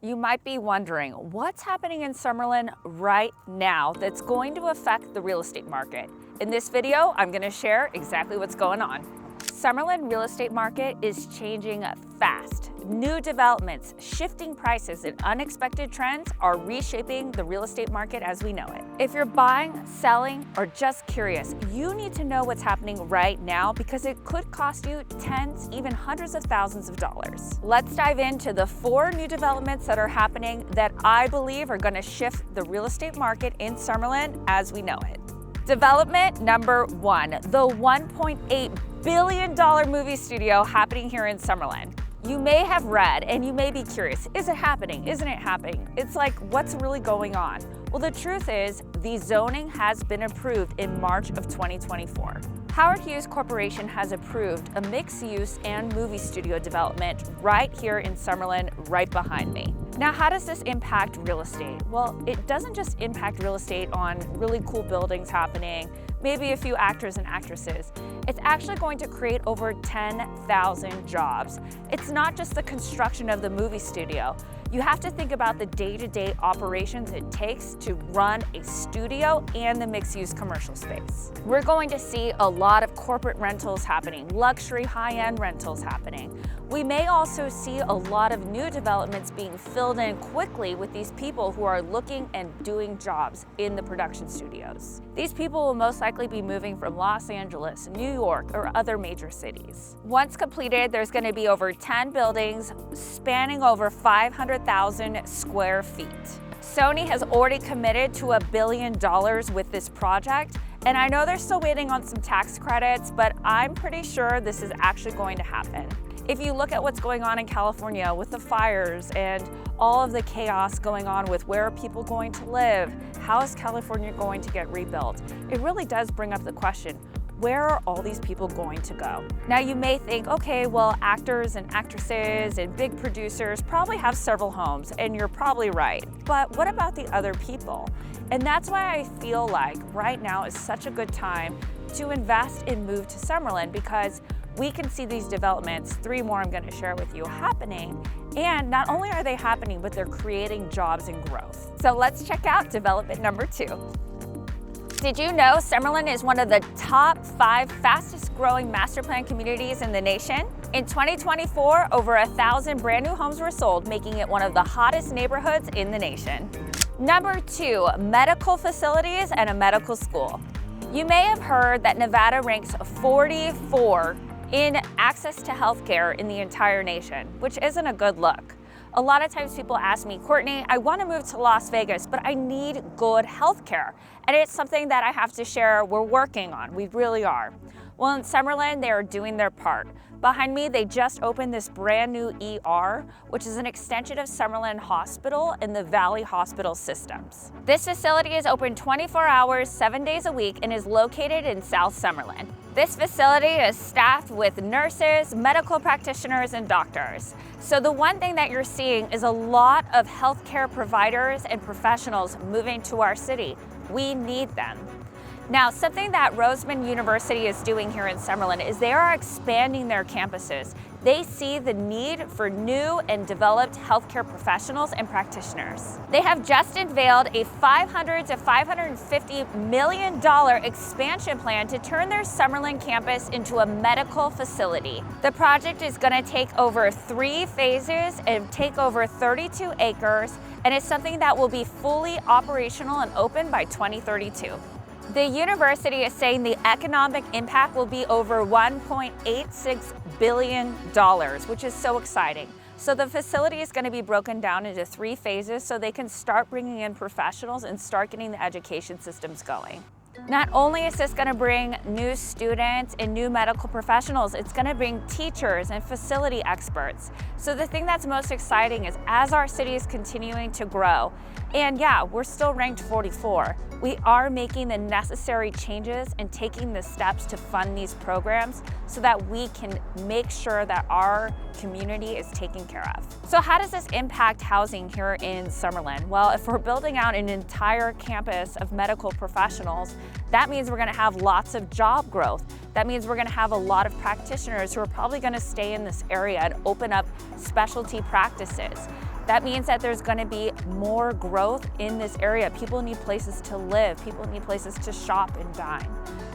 You might be wondering what's happening in Summerlin right now that's going to affect the real estate market. In this video, I'm going to share exactly what's going on. Summerlin real estate market is changing fast. New developments, shifting prices, and unexpected trends are reshaping the real estate market as we know it. If you're buying, selling, or just curious, you need to know what's happening right now because it could cost you tens, even hundreds of thousands of dollars. Let's dive into the 4 new developments that are happening that I believe are going to shift the real estate market in Summerlin as we know it. Development number 1, the $1.8 billion movie studio happening here in Summerlin. You may have read and you may be curious, is it happening? Isn't it happening? It's like, what's really going on? Well, the truth is the zoning has been approved in March of 2024. Howard Hughes Corporation has approved a mixed-use and movie studio development right here in Summerlin, right behind me. Now, how does this impact real estate? Well, it doesn't just impact real estate on really cool buildings happening, maybe a few actors and actresses. It's actually going to create over 10,000 jobs. It's not just the construction of the movie studio. You have to think about the day-to-day operations it takes to run a studio and the mixed-use commercial space. We're going to see a lot of corporate rentals happening, luxury high-end rentals happening. We may also see a lot of new developments being filled in quickly with these people who are looking and doing jobs in the production studios. These people will most likely be moving from Los Angeles, New York, or other major cities. Once completed, there's going to be over 10 buildings spanning over 500,000 square feet. Sony has already committed to $1 billion with this project, and I know they're still waiting on some tax credits, but I'm pretty sure this is actually going to happen. If you look at what's going on in California with the fires and all of the chaos going on with where are people going to live, how is California going to get rebuilt? It really does bring up the question, where are all these people going to go? Now you may think, okay, well, actors and actresses and big producers probably have several homes, and you're probably right. But what about the other people? And that's why I feel like right now is such a good time to invest and move to Summerlin, because we can see these developments, 3 more I'm going to share with you, happening. And not only are they happening, but they're creating jobs and growth. So let's check out development number 2. Did you know Summerlin is one of the top 5 fastest growing master plan communities in the nation? In 2024, over 1,000 brand new homes were sold, making it one of the hottest neighborhoods in the nation. Number 2, medical facilities and a medical school. You may have heard that Nevada ranks 44 in access to healthcare in the entire nation, which isn't a good look. A lot of times people ask me, Courtney, I want to move to Las Vegas, but I need good healthcare. And it's something that I have to share we're working on. We really are. Well, in Summerlin, they are doing their part. Behind me, they just opened this brand new ER, which is an extension of Summerlin Hospital in the Valley Hospital systems. This facility is open 24 hours, 7 days a week, and is located in South Summerlin. This facility is staffed with nurses, medical practitioners, and doctors. So the one thing that you're seeing is a lot of healthcare providers and professionals moving to our city. We need them. Now, something that Roseman University is doing here in Summerlin is they are expanding their campuses. They see the need for new and developed healthcare professionals and practitioners. They have just unveiled a $500 to $550 million expansion plan to turn their Summerlin campus into a medical facility. The project is going to take over 3 phases and take over 32 acres, and it's something that will be fully operational and open by 2032. The university is saying the economic impact will be over $1.86 billion, which is so exciting. So the facility is going to be broken down into 3 phases so they can start bringing in professionals and start getting the education systems going. Not only is this going to bring new students and new medical professionals, it's going to bring teachers and facility experts. So the thing that's most exciting is as our city is continuing to grow, and yeah, we're still ranked 44, we are making the necessary changes and taking the steps to fund these programs so that we can make sure that our community is taken care of. So how does this impact housing here in Summerlin? Well, if we're building out an entire campus of medical professionals, that means we're going to have lots of job growth. That means we're going to have a lot of practitioners who are probably going to stay in this area and open up specialty practices. That means that there's going to be more growth in this area. People need places to live. People need places to shop and dine.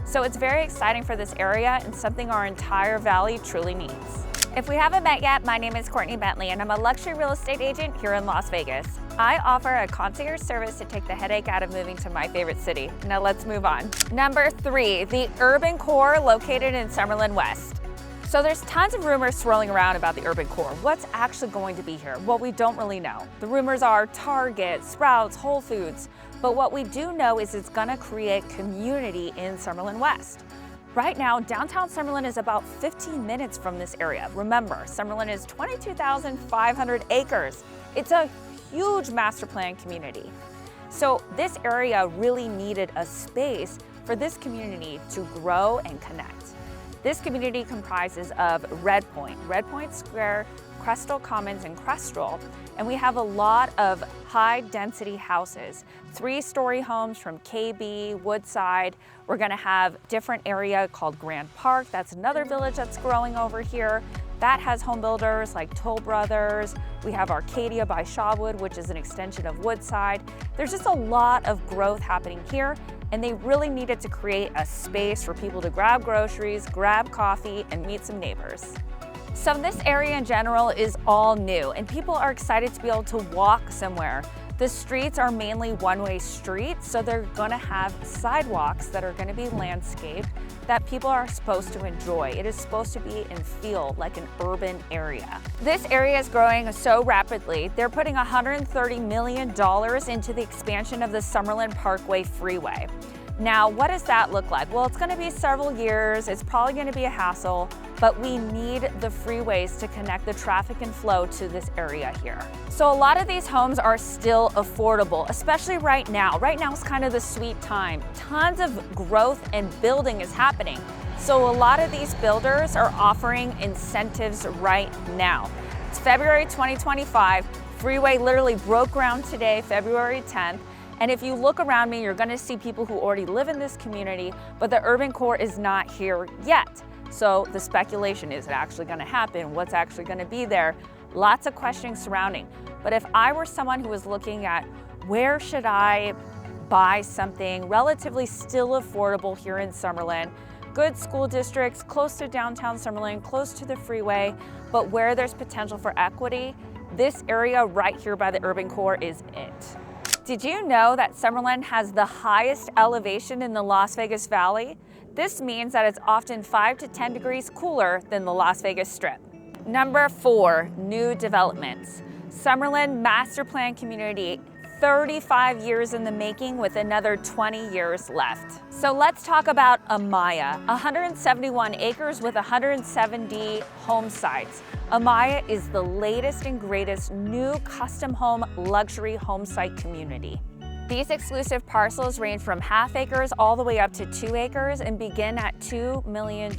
So it's very exciting for this area and something our entire valley truly needs. If we haven't met yet, my name is Courtney Bentley and I'm a luxury real estate agent here in Las Vegas. I offer a concierge service to take the headache out of moving to my favorite city. Now let's move on. Number 3, the urban core located in Summerland West. So there's tons of rumors swirling around about the urban core. What's actually going to be here? Well, we don't really know. The rumors are Target, Sprouts, Whole Foods, but what we do know is it's gonna create community in Summerland West. Right now, downtown Summerlin is about 15 minutes from this area. Remember, Summerlin is 22,500 acres. It's a huge master plan community. So this area really needed a space for this community to grow and connect. This community comprises of Red Point Square, Crystal Commons, and Crestral, and we have a lot of high-density houses, 3-story homes from KB, Woodside. We're gonna have different area called Grand Park. That's another village that's growing over here. That has home builders like Toll Brothers. We have Arcadia by Shawwood, which is an extension of Woodside. There's just a lot of growth happening here, and they really needed to create a space for people to grab groceries, grab coffee, and meet some neighbors. So this area in general is all new, and people are excited to be able to walk somewhere. The streets are mainly one-way streets, so they're gonna have sidewalks that are gonna be landscaped that people are supposed to enjoy. It is supposed to be and feel like an urban area. This area is growing so rapidly. They're putting $130 million into the expansion of the Summerlin Parkway Freeway. Now, what does that look like? Well, it's gonna be several years. It's probably gonna be a hassle, but we need the freeways to connect the traffic and flow to this area here. So a lot of these homes are still affordable, especially right now. Right now is kind of the sweet time. Tons of growth and building is happening. So a lot of these builders are offering incentives right now. It's February 2025. Freeway literally broke ground today, February 10th. And if you look around me, you're gonna see people who already live in this community, but the urban core is not here yet. So the speculation, is it actually gonna happen? What's actually gonna be there? Lots of questions surrounding. But if I were someone who was looking at where should I buy something relatively still affordable here in Summerlin, good school districts, close to downtown Summerlin, close to the freeway, but where there's potential for equity, this area right here by the urban core is it. Did you know that Summerlin has the highest elevation in the Las Vegas Valley? This means that it's often 5 to 10 degrees cooler than the Las Vegas Strip. Number 4, new developments. Summerlin Master Plan Community, 35 years in the making with another 20 years left. So let's talk about Amaya, 171 acres with 170 home sites. Amaya is the latest and greatest new custom home luxury home site community. These exclusive parcels range from half acres all the way up to 2 acres and begin at $2 million.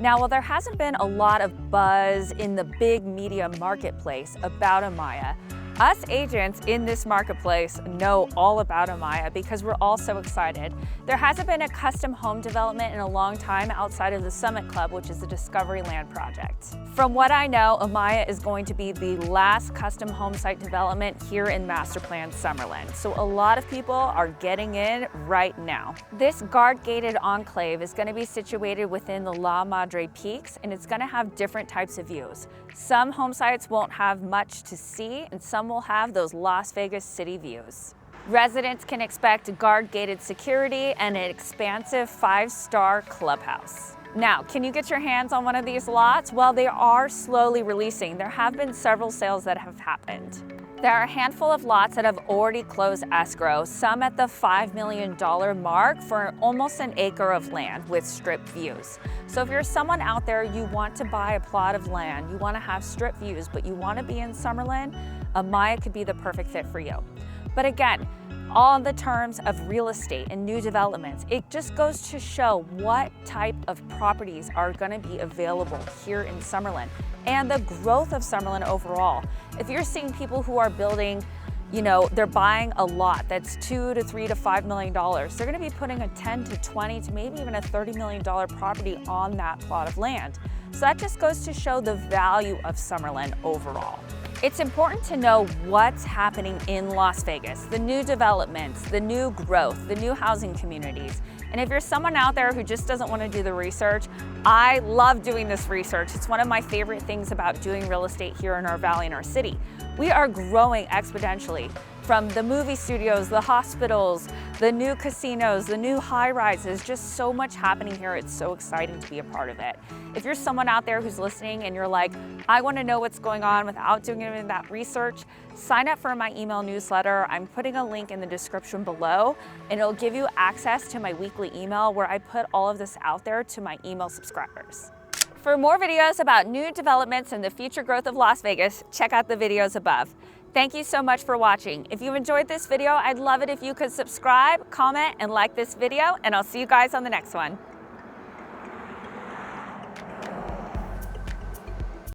Now, while there hasn't been a lot of buzz in the big media marketplace about Amaya, us agents in this marketplace know all about Amaya because we're all so excited. There hasn't been a custom home development in a long time outside of the Summit Club, which is the Discovery Land project. From what I know, Amaya is going to be the last custom home site development here in Master Plan Summerlin. So a lot of people are getting in right now. This guard-gated enclave is going to be situated within the La Madre Peaks, and it's going to have different types of views. Some home sites won't have much to see, and some will have those Las Vegas city views. Residents can expect guard-gated security and an expansive 5-star clubhouse. Now, can you get your hands on one of these lots? Well, they are slowly releasing. There have been several sales that have happened. There are a handful of lots that have already closed escrow, some at the $5 million mark for almost an acre of land with strip views. So if you're someone out there, you want to buy a plot of land, you want to have strip views, but you want to be in Summerlin, Amaya could be the perfect fit for you. But again, all the terms of real estate and new developments, it just goes to show what type of properties are going to be available here in Summerlin and the growth of Summerlin overall. If you're seeing people who are building, you know, they're buying a lot that's $2 to $3 to $5 million, they're going to be putting a 10 to 20 to maybe even a $30 million property on that plot of land. So that just goes to show the value of Summerlin overall. It's important to know what's happening in Las Vegas, the new developments, the new growth, the new housing communities. And if you're someone out there who just doesn't want to do the research, I love doing this research. It's one of my favorite things about doing real estate here in our valley and our city. We are growing exponentially. From the movie studios, the hospitals, the new casinos, the new high-rises, just so much happening here. It's so exciting to be a part of it. If you're someone out there who's listening and you're like, I want to know what's going on without doing any of that research, sign up for my email newsletter. I'm putting a link in the description below, and it'll give you access to my weekly email where I put all of this out there to my email subscribers. For more videos about new developments and the future growth of Las Vegas, check out the videos above. Thank you so much for watching. If you've enjoyed this video, I'd love it if you could subscribe, comment, and like this video, and I'll see you guys on the next one.